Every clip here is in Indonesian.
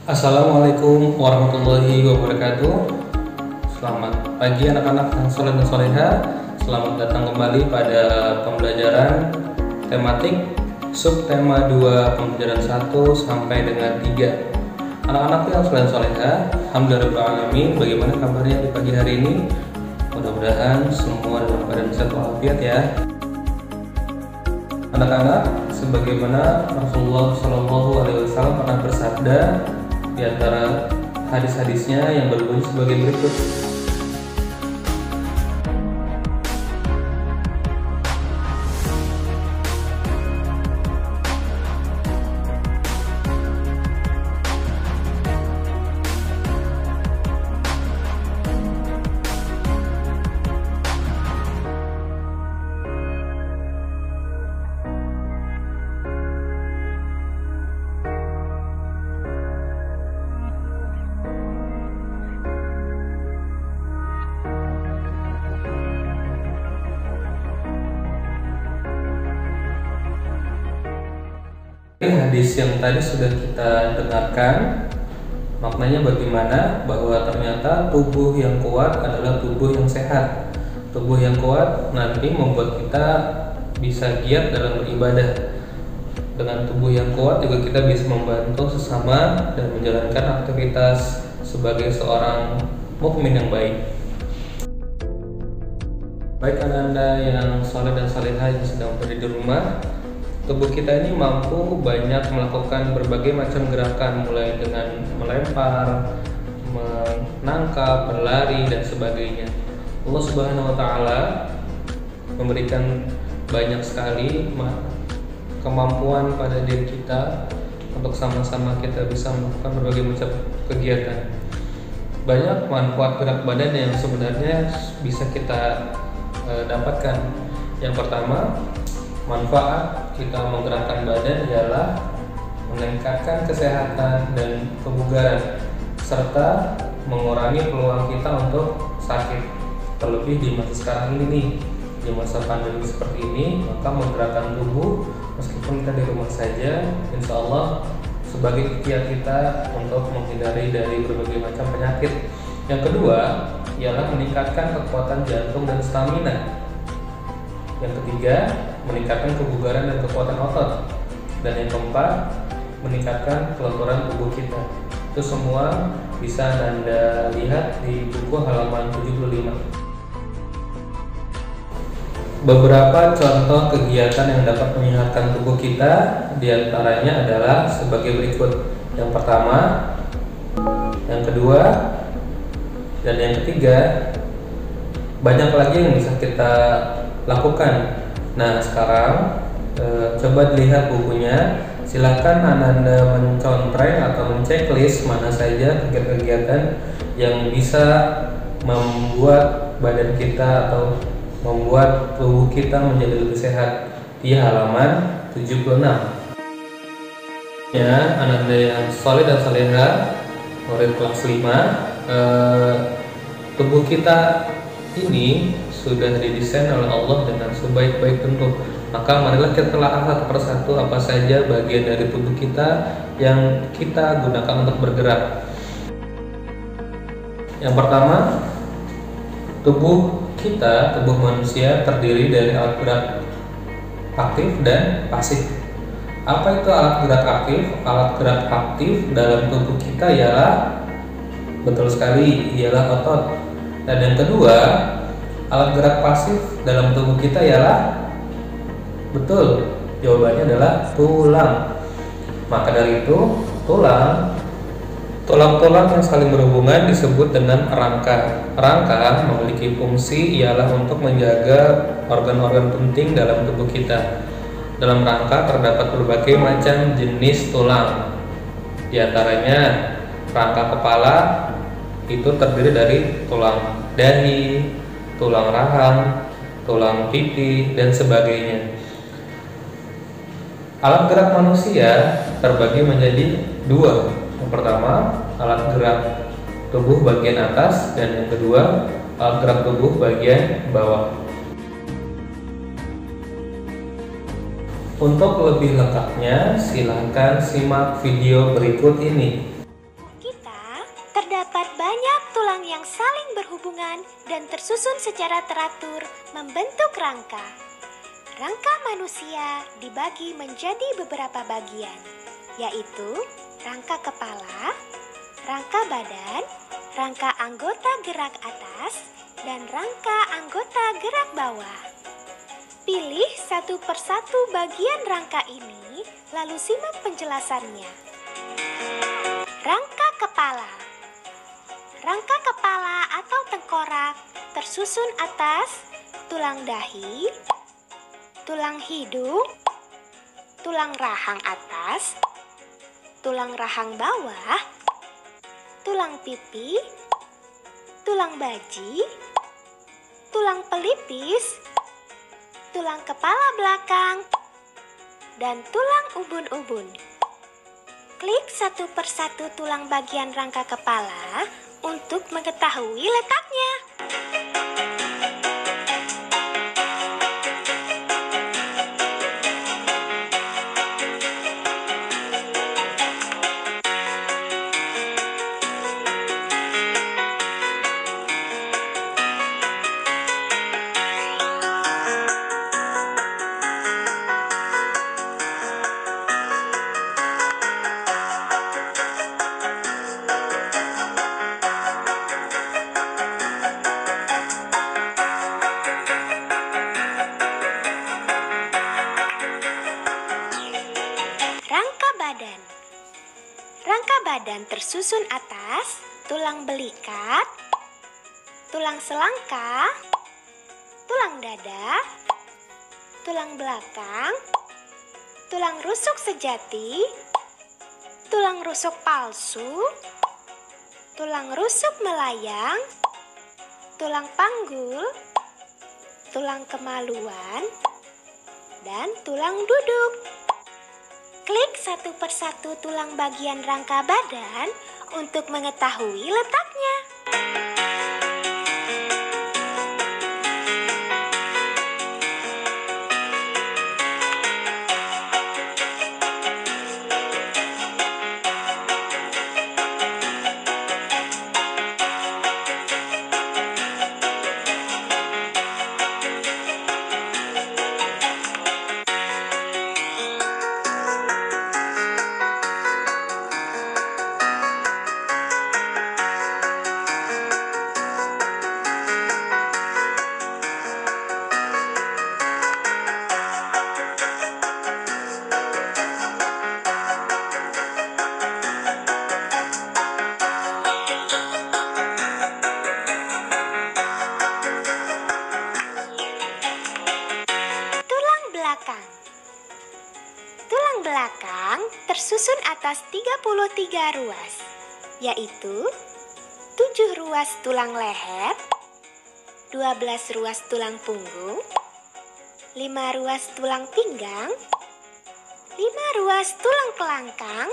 Assalamualaikum warahmatullahi wabarakatuh. Selamat pagi anak-anak yang soleh dan soleha. Selamat datang kembali pada pembelajaran tematik subtema 2 pembelajaran 1 sampai dengan 3. Anak-anak yang soleh dan soleha, alhamdulillahirrahmanirrahim. Bagaimana kabarnya di pagi hari ini? Mudah-mudahan semua dalam keadaan sehat walafiat ya. Anak-anak, sebagaimana Rasulullah SAW pernah bersabda di antara hadis-hadisnya yang berbunyi sebagai berikut. Hadis yang tadi sudah kita dengarkan, maknanya bagaimana bahwa ternyata tubuh yang kuat adalah tubuh yang sehat. Tubuh yang kuat nanti membuat kita bisa giat dalam beribadah. Dengan tubuh yang kuat juga kita bisa membantu sesama dan menjalankan aktivitas sebagai seorang mukmin yang baik. Baik Anda yang soleh dan salihah yang sedang berada di rumah, tubuh kita ini mampu banyak melakukan berbagai macam gerakan, mulai dengan melempar, menangkap, berlari, dan sebagainya. Allah Subhanahu wa Ta'ala memberikan banyak sekali kemampuan pada diri kita untuk sama-sama kita bisa melakukan berbagai macam kegiatan. Banyak manfaat gerak badan yang sebenarnya bisa kita dapatkan. Yang pertama, manfaat kita menggerakkan badan ialah meningkatkan kesehatan dan kebugaran serta mengurangi peluang kita untuk sakit. Terlebih di masa sekarang ini nih, di masa pandemi seperti ini, maka menggerakkan tubuh meskipun kita di rumah saja, insya Allah sebagai ikhtiar kita untuk menghindari dari berbagai macam penyakit. Yang kedua ialah meningkatkan kekuatan jantung dan stamina. Yang ketiga, meningkatkan kebugaran dan kekuatan otot. Dan yang keempat, meningkatkan kelenturan tubuh kita. Itu semua bisa Anda lihat di buku halaman 75. Beberapa contoh kegiatan yang dapat menyehatkan tubuh kita diantaranya adalah sebagai berikut. Yang pertama, yang kedua, dan yang ketiga. Banyak lagi yang bisa kita lakukan. Nah, sekarang coba dilihat bukunya. Silahkan Anda mencontreng atau menceklis mana saja kegiatan-kegiatan yang bisa membuat badan kita atau membuat tubuh kita menjadi lebih sehat di halaman 76. Ya, Anda yang soleh dan salehah, murid kelas 5, tubuh kita ini sudah didesain oleh Allah dengan sebaik-baik bentuk. Maka marilah kita telah satu persatu apa saja bagian dari tubuh kita yang kita gunakan untuk bergerak. Yang pertama, tubuh kita, tubuh manusia terdiri dari alat gerak aktif dan pasif. Apa itu alat gerak aktif? Alat gerak aktif dalam tubuh kita ialah, betul sekali, ialah otot. Dan yang kedua, alat gerak pasif dalam tubuh kita ialah, betul, jawabannya adalah tulang. Maka dari itu, tulang-tulang yang saling berhubungan disebut dengan rangka. Rangka memiliki fungsi ialah untuk menjaga organ-organ penting dalam tubuh kita. Dalam rangka terdapat berbagai macam jenis tulang. Di antaranya, rangka kepala itu terdiri dari tulang dahi, tulang rahang, tulang pipi, dan sebagainya. Alat gerak manusia terbagi menjadi dua. Yang pertama, alat gerak tubuh bagian atas, dan yang kedua, alat gerak tubuh bagian bawah. Untuk lebih lengkapnya, silahkan simak video berikut ini. berhubungan dan tersusun secara teratur membentuk rangka. Rangka manusia dibagi menjadi beberapa bagian, yaitu rangka kepala, rangka badan, rangka anggota gerak atas, dan rangka anggota gerak bawah. Pilih satu persatu bagian rangka ini, lalu simak penjelasannya. Rangka kepala. Rangka kepala atau tengkorak tersusun atas tulang dahi, tulang hidung, tulang rahang atas, tulang rahang bawah, tulang pipi, tulang baji, tulang pelipis, tulang kepala belakang, dan tulang ubun-ubun. Klik satu persatu tulang bagian rangka kepala untuk mengetahui letaknya. Rangka badan tersusun atas tulang belikat, tulang selangka, tulang dada, tulang belakang, tulang rusuk sejati, tulang rusuk palsu, tulang rusuk melayang, tulang panggul, tulang kemaluan, dan tulang duduk. Klik satu persatu tulang bagian rangka badan untuk mengetahui letaknya. Tulang belakang tersusun atas 33 ruas, yaitu 7 ruas tulang leher, 12 ruas tulang punggung, 5 ruas tulang pinggang, 5 ruas tulang kelangkang,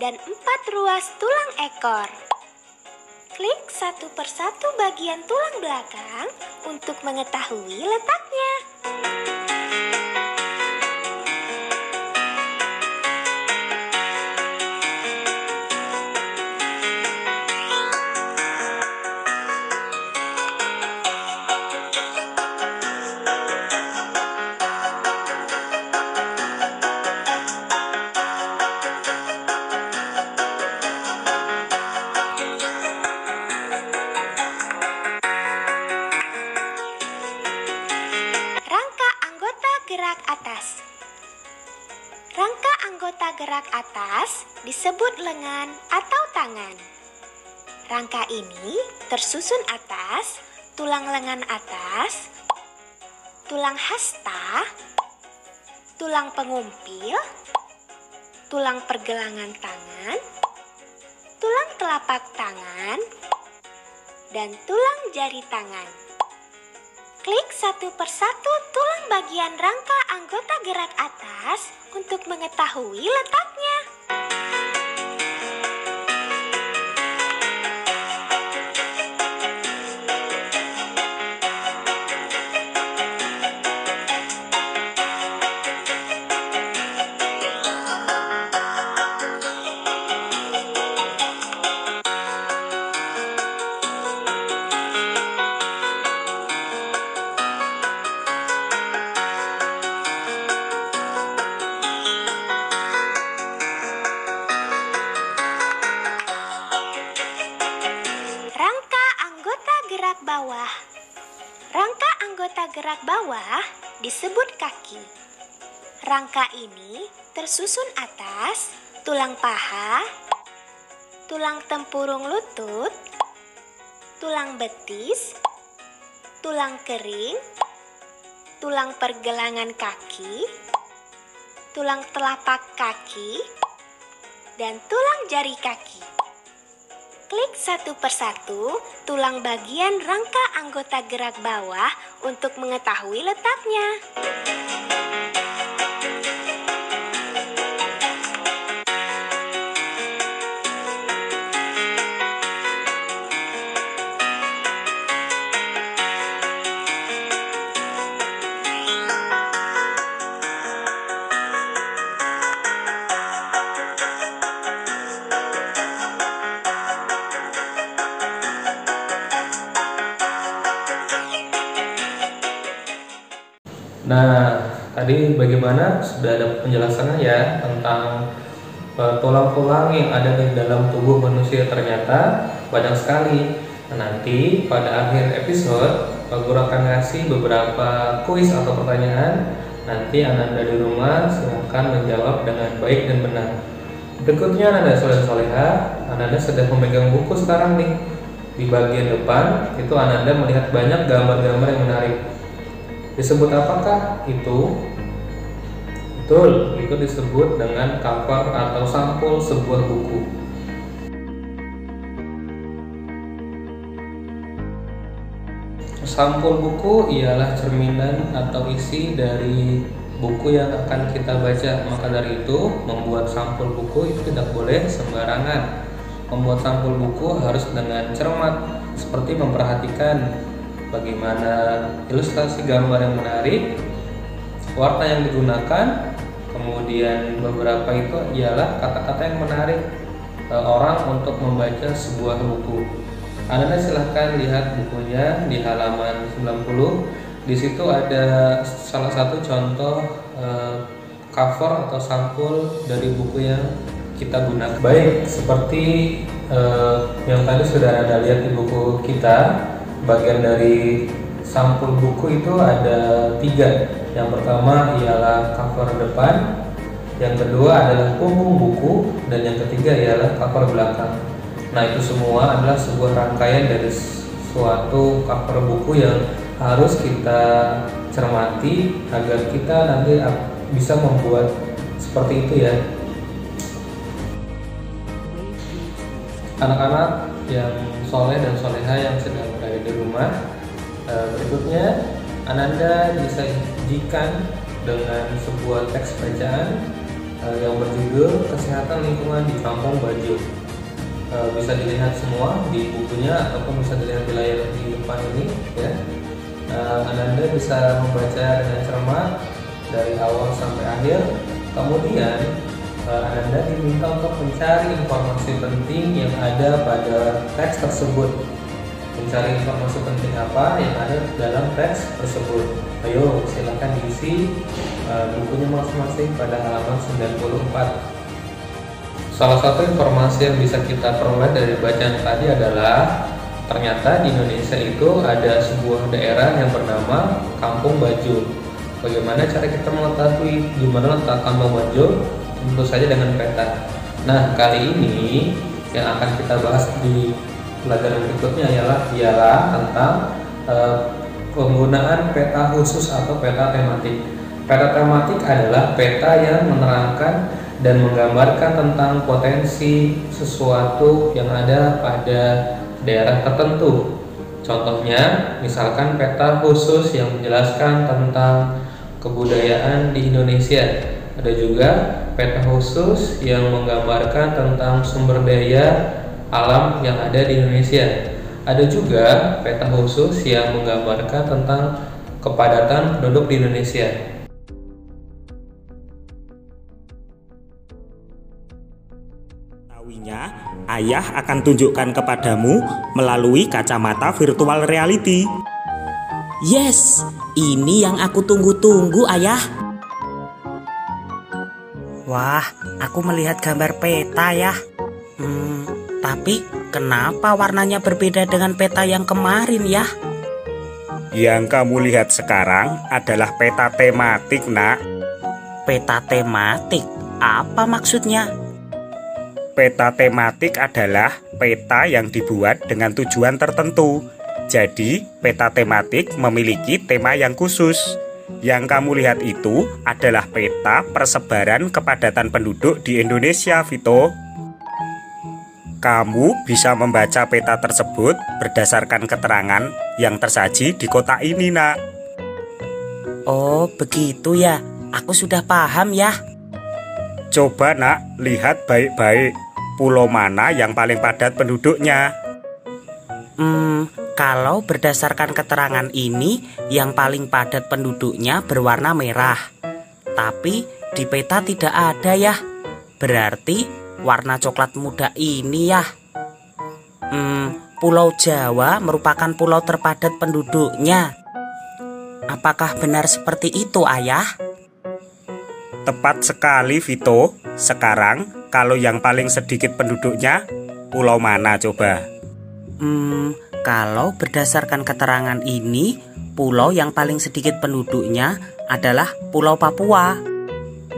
dan 4 ruas tulang ekor. Klik satu persatu bagian tulang belakang untuk mengetahui letaknya. Gerak atas. Rangka anggota gerak atas disebut lengan atau tangan. Rangka ini tersusun atas tulang lengan atas, tulang hasta, tulang pengumpil, tulang pergelangan tangan, tulang telapak tangan, dan tulang jari tangan. Klik satu persatu tulang bagian rangka anggota gerak atas untuk mengetahui letaknya. gerak bawah disebut kaki. Rangka ini tersusun atas tulang paha, tulang tempurung lutut, tulang betis, tulang kering, tulang pergelangan kaki, tulang telapak kaki, dan tulang jari kaki. Klik satu persatu tulang bagian rangka anggota gerak bawah untuk mengetahui letaknya. Nah, tadi bagaimana sudah ada penjelasannya ya tentang tulang-tulang yang ada di dalam tubuh manusia, ternyata banyak sekali. Nah, nanti pada akhir episode Pak Guru akan ngasih beberapa kuis atau pertanyaan. Nanti Ananda di rumah silakan menjawab dengan baik dan benar. Berikutnya Ananda Soleh Soleha, Ananda sedang memegang buku sekarang nih. Di bagian depan itu Ananda melihat banyak gambar-gambar yang menarik. Disebut apakah itu? Betul, itu disebut dengan cover atau sampul sebuah buku. Sampul buku ialah cerminan atau isi dari buku yang akan kita baca. Maka dari itu, membuat sampul buku itu tidak boleh sembarangan. Membuat sampul buku harus dengan cermat, seperti memperhatikan bagaimana ilustrasi gambar yang menarik, warna yang digunakan, kemudian beberapa itu ialah kata-kata yang menarik orang untuk membaca sebuah buku. Anda silahkan lihat bukunya di halaman 90. Di situ ada salah satu contoh cover atau sampul dari buku yang kita gunakan. Baik, seperti yang tadi sudah Anda lihat di buku kita. Bagian dari sampul buku itu ada 3. Yang pertama ialah cover depan, yang kedua adalah punggung buku, dan yang ketiga ialah cover belakang. Nah, itu semua adalah sebuah rangkaian dari suatu cover buku yang harus kita cermati agar kita nanti bisa membuat seperti itu ya. Anak-anak yang soleh dan soleha yang sedang berada di rumah, berikutnya Ananda disajikan dengan sebuah teks bacaan yang berjudul Kesehatan Lingkungan di Kampung Bajo. Bisa dilihat semua di bukunya ataupun bisa dilihat di layar di depan ini ya. Ananda bisa membaca dengan cermat dari awal sampai akhir. Kemudian Ananda diminta untuk mencari informasi penting yang ada pada teks tersebut. Mencari informasi penting apa yang ada dalam teks tersebut. Ayo silakan diisi bukunya masing-masing pada halaman 94. Salah satu informasi yang bisa kita peroleh dari bacaan tadi adalah ternyata di Indonesia itu ada sebuah daerah yang bernama Kampung Bajo. Bagaimana cara kita mengetahui di mana letak Kampung Bajo? Tentu saja dengan peta. Nah, kali ini yang akan kita bahas di pelajaran berikutnya ialah tentang penggunaan peta khusus atau peta tematik. Peta tematik adalah peta yang menerangkan dan menggambarkan tentang potensi sesuatu yang ada pada daerah tertentu. Contohnya, misalkan peta khusus yang menjelaskan tentang kebudayaan di Indonesia. Ada juga peta khusus yang menggambarkan tentang sumber daya alam yang ada di Indonesia. Ada juga peta khusus yang menggambarkan tentang kepadatan penduduk di Indonesia. Ayah akan tunjukkan kepadamu melalui kacamata virtual reality. Yes, ini yang aku tunggu-tunggu, Ayah. Wah, aku melihat gambar peta ya. Tapi kenapa warnanya berbeda dengan peta yang kemarin ya? Yang kamu lihat sekarang adalah peta tematik, Nak. Peta tematik? Apa maksudnya? Peta tematik adalah peta yang dibuat dengan tujuan tertentu. Jadi, peta tematik memiliki tema yang khusus. Yang kamu lihat itu adalah peta persebaran kepadatan penduduk di Indonesia, Vito. Kamu bisa membaca peta tersebut berdasarkan keterangan yang tersaji di kotak ini, Nak. Oh, begitu ya. Aku sudah paham ya. Coba, Nak, lihat baik-baik. Pulau mana yang paling padat penduduknya? Kalau berdasarkan keterangan ini, yang paling padat penduduknya berwarna merah. Tapi di peta tidak ada ya. Berarti warna coklat muda ini ya. Pulau Jawa merupakan pulau terpadat penduduknya. Apakah benar seperti itu, Ayah? Tepat sekali, Vito. Sekarang, kalau yang paling sedikit penduduknya, pulau mana coba? Kalau berdasarkan keterangan ini, pulau yang paling sedikit penduduknya adalah Pulau Papua.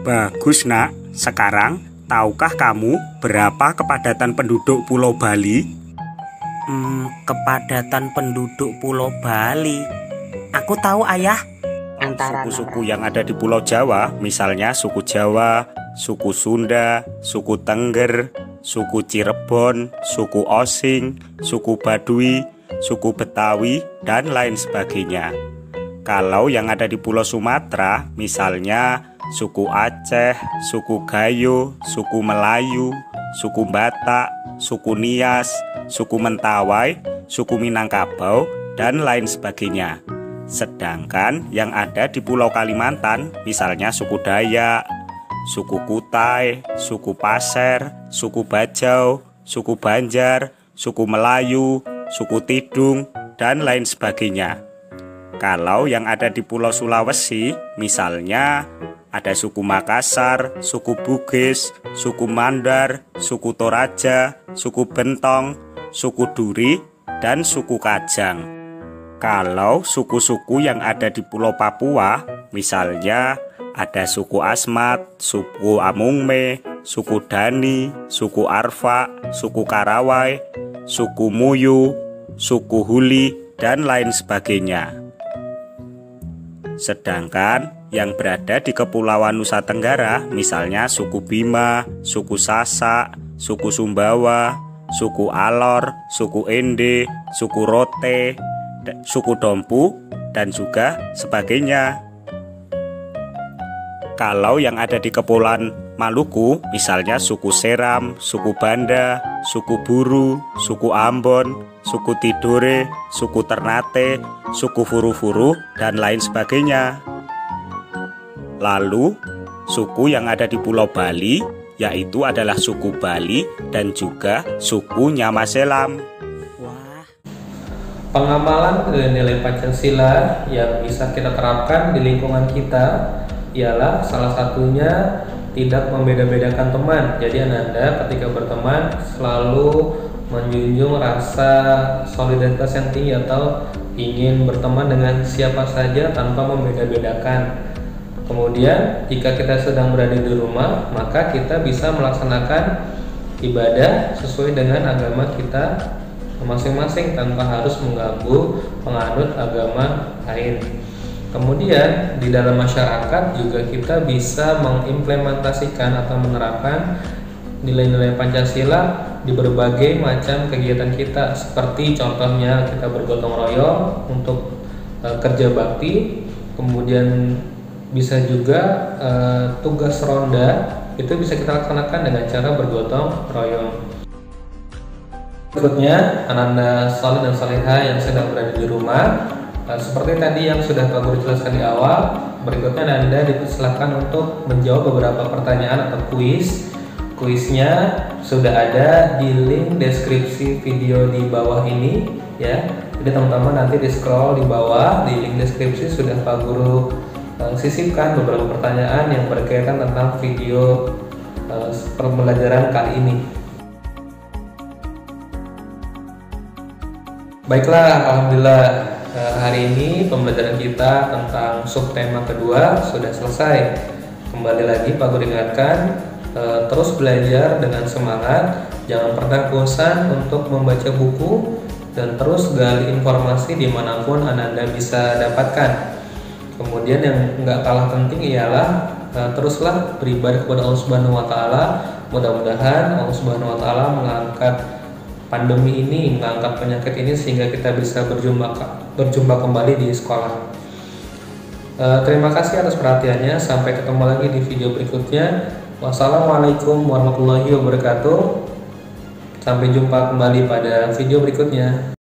Bagus, Nak. Sekarang, tahukah kamu berapa kepadatan penduduk Pulau Bali? Kepadatan penduduk Pulau Bali. Aku tahu, Ayah. Antara Suku-suku yang ada di Pulau Jawa, misalnya suku Jawa, suku Sunda, suku Tengger, suku Cirebon, suku Osing, suku Baduy, suku Betawi, dan lain sebagainya. Kalau yang ada di Pulau Sumatera, misalnya suku Aceh, suku Gayo, suku Melayu, suku Batak, suku Nias, suku Mentawai, suku Minangkabau, dan lain sebagainya. Sedangkan yang ada di Pulau Kalimantan, misalnya suku Dayak, suku Kutai, suku Pasir, suku Bajau, suku Banjar, suku Melayu, suku Tidung, dan lain sebagainya. Kalau yang ada di Pulau Sulawesi, misalnya ada suku Makassar, suku Bugis, suku Mandar, suku Toraja, suku Bentong, suku Duri, dan suku Kajang. Kalau suku-suku yang ada di Pulau Papua, misalnya ada suku Asmat, suku Amungme, suku Dani, suku Arfa, suku Karawai, suku Muyu, suku Huli, dan lain sebagainya. Sedangkan yang berada di Kepulauan Nusa Tenggara, misalnya suku Bima, suku Sasak, suku Sumbawa, suku Alor, suku Ende, suku Rote, suku Dompu, dan juga sebagainya. Kalau yang ada di Kepulauan Maluku, misalnya suku Seram, suku Banda, suku Buru, suku Ambon, suku Tidore, suku Ternate, suku Furu-Furu, dan lain sebagainya. Lalu, suku yang ada di Pulau Bali, yaitu adalah suku Bali dan juga suku Nyamaselam. Pengamalan nilai Pancasila yang bisa kita terapkan di lingkungan kita ialah salah satunya tidak membeda-bedakan teman. Jadi Anda ketika berteman selalu menjunjung rasa solidaritas yang tinggi atau ingin berteman dengan siapa saja tanpa membeda-bedakan. Kemudian jika kita sedang berada di rumah, maka kita bisa melaksanakan ibadah sesuai dengan agama kita masing-masing tanpa harus mengganggu penganut agama lain. Kemudian di dalam masyarakat juga kita bisa mengimplementasikan atau menerapkan nilai-nilai Pancasila di berbagai macam kegiatan kita, seperti contohnya kita bergotong royong untuk kerja bakti, kemudian bisa juga tugas ronda itu bisa kita laksanakan dengan cara bergotong royong. Berikutnya, anak-anak saleh dan saleha yang sedang berada di rumah, seperti tadi yang sudah Pak Guru jelaskan di awal, berikutnya Anda dipersilakan untuk menjawab beberapa pertanyaan atau kuis. Kuisnya sudah ada di link deskripsi video di bawah ini, ya. Jadi teman-teman nanti di scroll di bawah di link deskripsi sudah Pak Guru sisipkan beberapa pertanyaan yang berkaitan tentang video pembelajaran kali ini. Baiklah, alhamdulillah hari ini pembelajaran kita tentang subtema kedua sudah selesai. Kembali lagi Pak Guru ingatkan, terus belajar dengan semangat, jangan pernah bosan untuk membaca buku, dan terus gali informasi dimanapun Anda bisa dapatkan. Kemudian yang nggak kalah penting ialah teruslah beribadah kepada Allah Subhanahu Wa Taala. Mudah-mudahan Allah Subhanahu Wa Taala mengangkat pandemi ini, mengangkat penyakit ini sehingga kita bisa berjumpa kembali di sekolah. Terima kasih atas perhatiannya. Sampai ketemu lagi di video berikutnya. Wassalamualaikum warahmatullahi wabarakatuh. Sampai jumpa kembali pada video berikutnya.